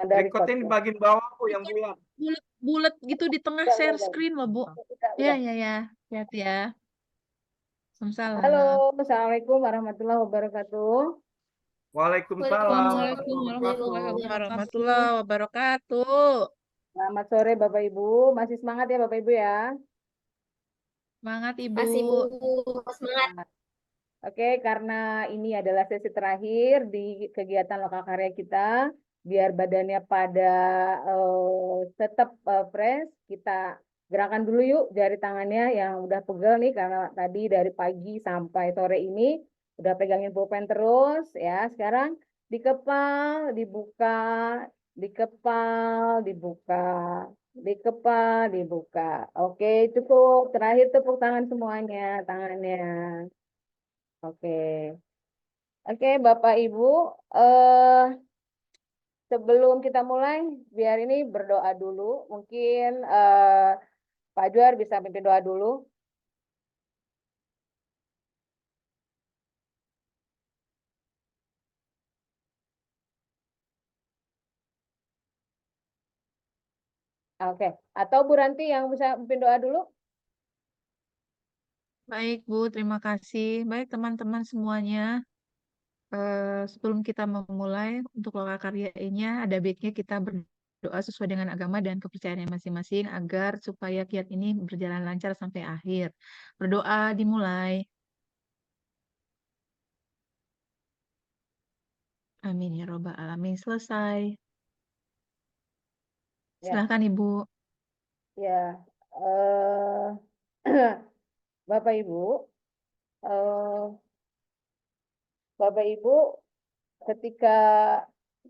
dari Record-nya di Kotka. bagian bawah Bu, yang Record bulat. bulat gitu di tengah Udah, share udah. screen loh, Bu. Udah. Ya. Lihat ya. Halo, Waalaikumsalam. Assalamualaikum warahmatullahi wabarakatuh. Waalaikumsalam Waalaikumsalam warahmatullahi wabarakatuh. warahmatullahi wabarakatuh. Selamat sore Bapak Ibu. Masih semangat ya Bapak Ibu ya. Semangat, Ibu. Masih Bu, semangat. Oke, karena ini adalah sesi terakhir di kegiatan lokal karya kita, biar badannya pada tetap fresh, kita gerakan dulu yuk jari tangannya yang udah pegel nih, karena tadi dari pagi sampai sore ini udah pegangin pulpen terus ya. Sekarang dikepal, dibuka, dikepal, dibuka, dikepal, dibuka. Oke, cukup. Terakhir tepuk tangan semuanya, tangannya. Oke, oke, Bapak Ibu, eh sebelum kita mulai, biar ini berdoa dulu. Mungkin Pak Juar bisa pimpin doa dulu. Oke, atau Bu Ranti yang bisa pimpin doa dulu. Baik, Bu. Terima kasih. Baik, teman-teman semuanya. Sebelum kita memulai untuk lokal karyanya, ada baiknya kita berdoa sesuai dengan agama dan kepercayaan masing-masing agar supaya kiat ini berjalan lancar sampai akhir. Berdoa dimulai. Amin ya robbal alamin. Selesai. Ya, Silahkan Ibu. ya. Bapak Ibu, eh, Bapak Ibu, ketika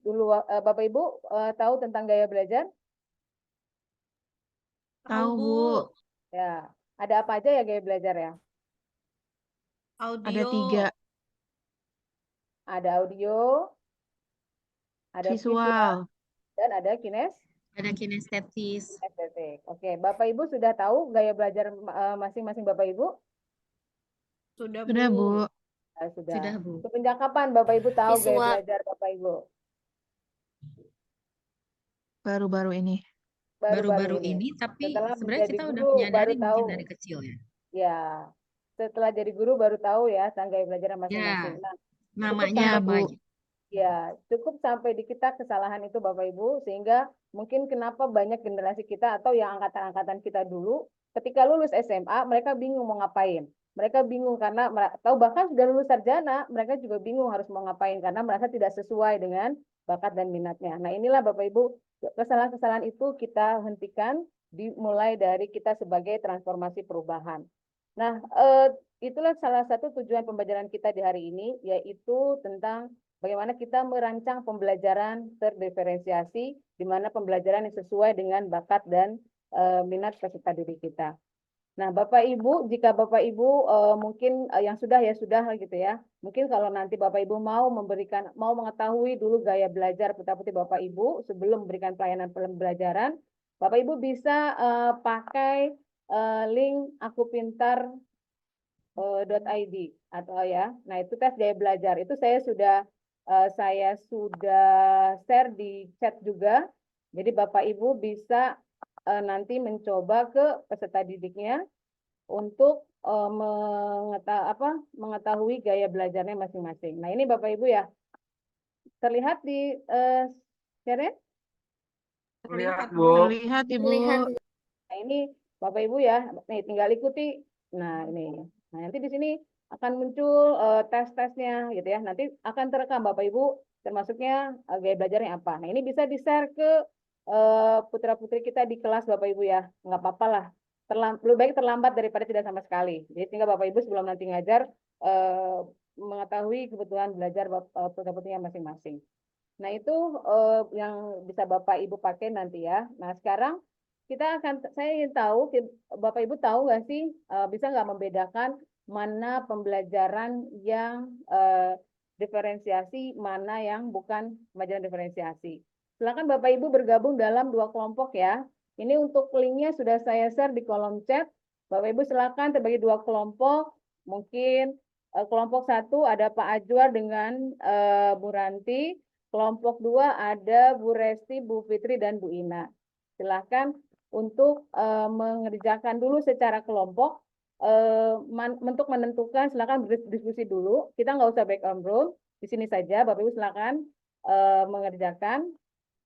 dulu Bapak Ibu tahu tentang gaya belajar? Tahu, Bu. Ya, ada apa aja ya gaya belajar ya? Ada 3. Ada audio, ada visual, Visual. dan ada Ada kinestetis. estetik. Oke, Bapak Ibu sudah tahu gaya belajar masing-masing Bapak Ibu? Sudah Sudah, Bu. Sudah. Sudah, Bu. Semenjak kapan Bapak Ibu tahu gaya Visual. belajar Bapak Ibu? Baru-baru ini. Baru-baru ini. Tapi Setelah sebenarnya menjadi kita udah guru baru menyadari tahu. mungkin dari kecil ya. Ya, setelah jadi guru baru tahu ya tentang gaya belajar masing-masing. Nah, Namanya cukup apa? sampai, ya, cukup sampai di kita kesalahan itu Bapak Ibu, sehingga mungkin kenapa banyak generasi kita atau yang angkatan-angkatan kita dulu, ketika lulus SMA, mereka bingung mau ngapain. Mereka bingung karena tahu bahkan sudah lulus sarjana, mereka juga bingung harus mau ngapain karena merasa tidak sesuai dengan bakat dan minatnya. Nah, inilah Bapak Ibu, kesalahan-kesalahan itu kita hentikan dimulai dari kita sebagai transformasi perubahan. Nah, itulah salah satu tujuan pembelajaran kita di hari ini, yaitu tentang bagaimana kita merancang pembelajaran terdiferensiasi, di mana pembelajaran yang sesuai dengan bakat dan minat peserta didik kita. Nah, Bapak Ibu, jika Bapak Ibu mungkin yang sudah ya sudah gitu ya. Mungkin kalau nanti Bapak Ibu mau mengetahui dulu gaya belajar putra-putri Bapak Ibu sebelum memberikan pelayanan pembelajaran, Bapak Ibu bisa pakai link akupintar.id atau ya. Nah, itu tes gaya belajar. Itu saya sudah share di chat juga. Jadi Bapak Ibu bisa nanti mencoba ke peserta didiknya untuk mengetahui gaya belajarnya masing-masing. Nah, ini Bapak Ibu ya. Terlihat di share-nya? Terlihat Bu. Terlihat, Ibu. Nah, ini Bapak Ibu ya. Nih, tinggal ikuti. Nah, ini. Nah, nanti di sini akan muncul tes-tesnya gitu ya. Nanti akan terekam Bapak Ibu termasuknya gaya belajarnya apa. Nah, ini bisa di-share ke putra-putri kita di kelas Bapak Ibu ya. Nggak apa-apa lah. Lebih baik terlambat daripada tidak sama sekali. Jadi sehingga Bapak Ibu sebelum nanti ngajar mengetahui kebutuhan belajar putra-putrinya masing-masing. Nah, itu yang bisa Bapak Ibu pakai nanti ya. Nah, sekarang saya ingin tahu, Bapak Ibu tahu nggak sih, bisa nggak membedakan mana pembelajaran yang diferensiasi, mana yang bukan pembelajaran diferensiasi. Silakan Bapak Ibu bergabung dalam 2 kelompok ya. Ini untuk linknya sudah saya share di kolom chat. Bapak Ibu silakan terbagi 2 kelompok. Mungkin kelompok 1 ada Pak Ajwar dengan Bu Ranti. Kelompok 2 ada Bu Resti, Bu Fitri, dan Bu Ina. Silahkan untuk mengerjakan dulu secara kelompok. Untuk menentukan, silakan berdiskusi dulu. Kita nggak usah back on room. Di sini saja, Bapak Ibu silakan mengerjakan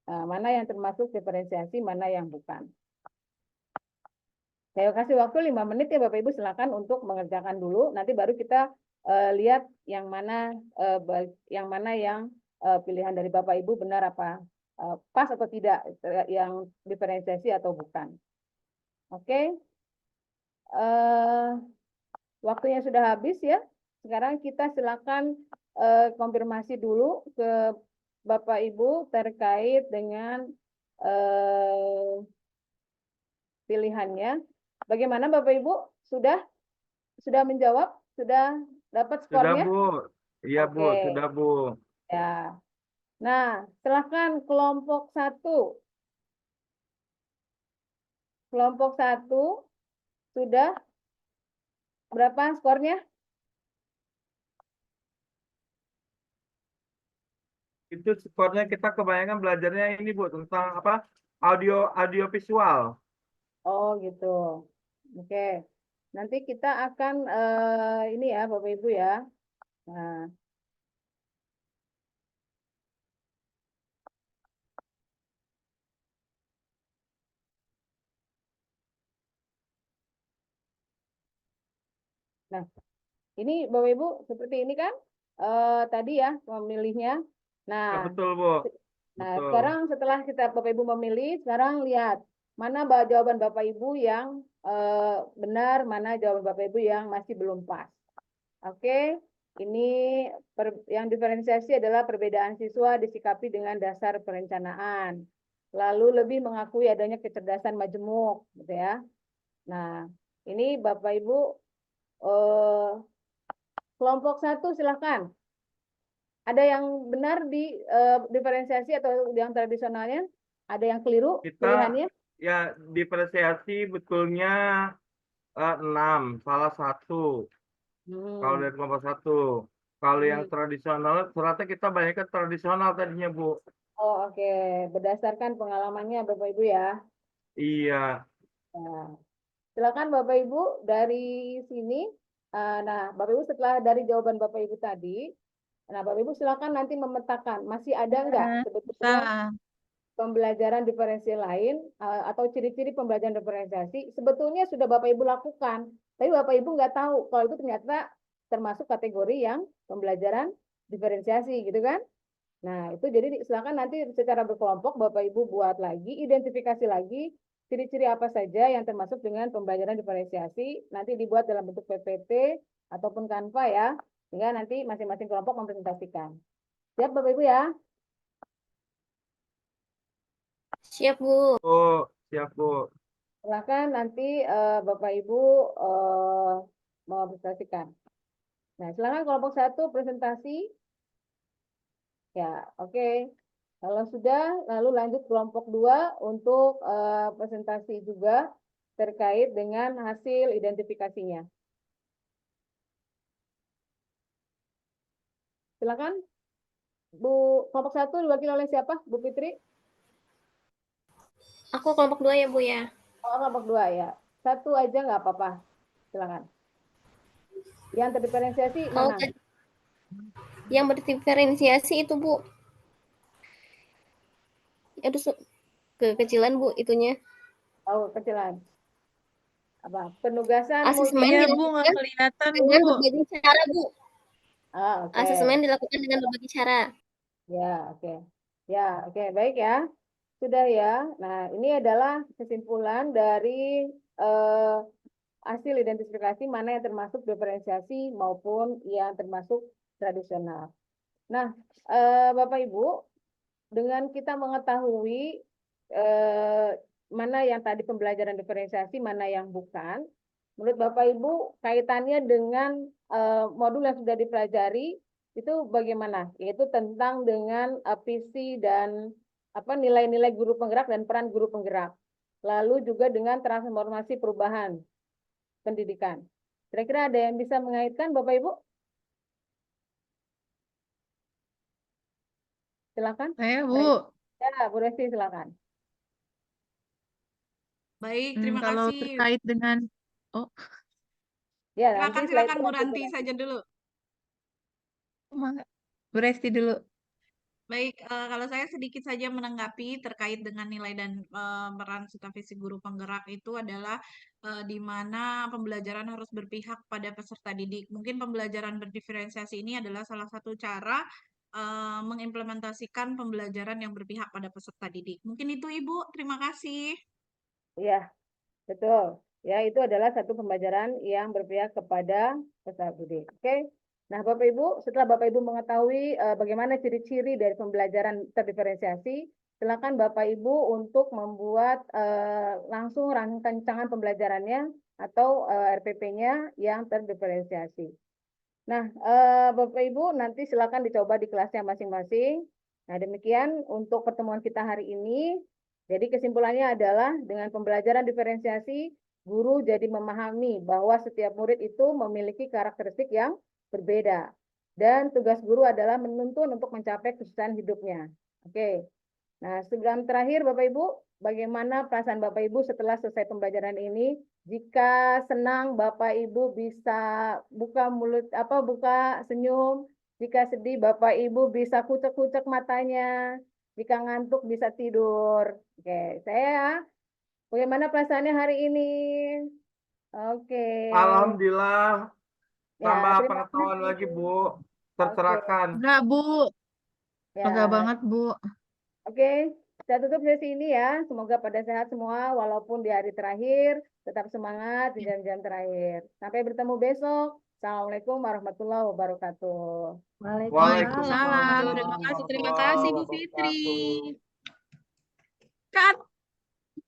mana yang termasuk diferensiasi, mana yang bukan. Saya kasih waktu 5 menit ya Bapak Ibu, silakan untuk mengerjakan dulu. Nanti baru kita lihat yang mana yang pilihan dari Bapak Ibu benar apa pas atau tidak, yang diferensiasi atau bukan. Oke. Waktunya sudah habis ya. Sekarang kita silakan konfirmasi dulu ke Bapak Ibu terkait dengan pilihannya. Bagaimana Bapak Ibu? Sudah menjawab? Sudah dapat Sudah, skornya? Bu. Iya, Bu. Oke. Sudah, Bu. Ya. Nah, silakan kelompok 1. Kelompok 1 sudah berapa skornya? Itu skornya kita kebanyakan belajarnya ini, Bu, tentang apa? Audio visual. Oh, gitu. Oke. Nanti kita akan ini ya, Bapak Ibu ya. Nah, nah, ini Bapak Ibu seperti ini kan tadi ya memilihnya. Nah, Ya, betul, Bu. Betul. sekarang setelah kita Bapak Ibu memilih, sekarang lihat mana jawaban Bapak Ibu yang benar, mana jawaban Bapak Ibu yang masih belum pas. Oke, ini yang diferensiasi adalah perbedaan siswa disikapi dengan dasar perencanaan. Lalu lebih mengakui adanya kecerdasan majemuk, gitu ya. Nah, ini Bapak Ibu kelompok 1 silakan. Ada yang benar di diferensiasi atau yang tradisionalnya? Ada yang keliru pilihannya? Ya, diferensiasi betulnya 6, salah satu. Kalau dari kelompok 1. Kalau yang tradisional, ternyata kita banyakkan tradisional tadinya, Bu. Oh, oke. Berdasarkan pengalamannya Bapak Ibu ya. Iya. Nah, silakan Bapak Ibu dari sini. Nah, Bapak Ibu setelah dari jawaban Bapak Ibu tadi, nah Bapak Ibu silakan nanti memetakan masih ada nggak sebetulnya pembelajaran diferensi lain atau ciri-ciri pembelajaran diferensiasi sebetulnya sudah Bapak Ibu lakukan, tapi Bapak Ibu nggak tahu kalau itu ternyata termasuk kategori yang pembelajaran diferensiasi gitu kan. Nah, itu jadi silakan nanti secara berkelompok Bapak Ibu buat lagi, identifikasi lagi ciri-ciri apa saja yang termasuk dengan pembelajaran diferensiasi, nanti dibuat dalam bentuk PPT ataupun Canva ya, sehingga nanti masing-masing kelompok mempresentasikan. Siap Bapak Ibu ya? Siap, Bu. Oh, siap, Bu. Silakan nanti Bapak Ibu mempresentasikan. Nah, silakan kelompok 1 presentasi. Ya, oke. Kalau sudah, lalu lanjut kelompok 2 untuk presentasi juga terkait dengan hasil identifikasinya. Silakan. Bu, kelompok 1 diwakili oleh siapa? Bu Fitri? Aku kelompok 2 ya, Bu ya. Oh, kelompok 2 ya. Satu aja nggak apa-apa. Silakan. Yang terdiferensiasi Mau mana? yang berdiferensiasi itu, Bu. Aduh, kekecilan, Bu, itunya. Oh, kecilan. Apa? Penugasan Asesmen Iya, Bu, dilakukan nggak kelihatan, dengan Bu. berbagai cara, Bu. oke. Asesmen dilakukan dengan berbagai cara. Ya, oke. Ya, oke. Baik ya. Sudah ya. Nah, ini adalah kesimpulan dari hasil identifikasi mana yang termasuk diferensiasi maupun yang termasuk tradisional. Nah, Bapak Ibu, dengan kita mengetahui mana yang tadi pembelajaran diferensiasi, mana yang bukan, menurut Bapak Ibu kaitannya dengan modul yang sudah dipelajari itu bagaimana? Yaitu tentang dengan visi dan nilai-nilai guru penggerak dan peran guru penggerak. Lalu juga dengan transformasi perubahan pendidikan. Kira-kira ada yang bisa mengaitkan Bapak Ibu? Silakan. Saya, Bu. Ya, Bu Resti silakan. Baik, terima Kalau kasih. terkait dengan Ya, nanti setelah Silakan itu Bu nanti Ranti saja dulu. Bu Resti dulu. Baik, kalau saya sedikit saja menanggapi terkait dengan nilai dan peran supervisi guru penggerak itu adalah di mana pembelajaran harus berpihak pada peserta didik. Mungkin pembelajaran berdiferensiasi ini adalah salah satu cara mengimplementasikan pembelajaran yang berpihak pada peserta didik. Mungkin itu Ibu, terima kasih. Iya, betul. Ya, itu adalah satu pembelajaran yang berpihak kepada peserta didik. Oke. Nah, Bapak Ibu, setelah Bapak Ibu mengetahui bagaimana ciri-ciri dari pembelajaran terdiferensiasi, silakan Bapak Ibu untuk membuat langsung rancangan pembelajarannya atau RPP-nya yang terdiferensiasi. Nah, Bapak Ibu nanti silakan dicoba di kelasnya masing-masing. Nah, demikian untuk pertemuan kita hari ini. Jadi kesimpulannya adalah dengan pembelajaran diferensiasi, guru jadi memahami bahwa setiap murid itu memiliki karakteristik yang berbeda. Dan tugas guru adalah menuntun untuk mencapai kesuksesan hidupnya. Oke. Nah, sebelum terakhir Bapak Ibu, bagaimana perasaan Bapak Ibu setelah selesai pembelajaran ini? Jika senang Bapak Ibu bisa buka mulut buka senyum, jika sedih Bapak Ibu bisa kucek-kucek matanya, jika ngantuk bisa tidur. Oke, bagaimana perasaannya hari ini? Oke. Alhamdulillah, Ya, tambah terima pengetahuan kasih. lagi, Bu. Tercerahkan. Enggak, Bu. Lega Ya, banget, Bu. oke, saya tutup sesi ini ya. Semoga pada sehat semua, walaupun di hari terakhir, tetap semangat di jam-jam terakhir. Sampai bertemu besok. Assalamualaikum warahmatullahi wabarakatuh. Waalaikumsalam. Terima kasih Bu Fitri. Cut.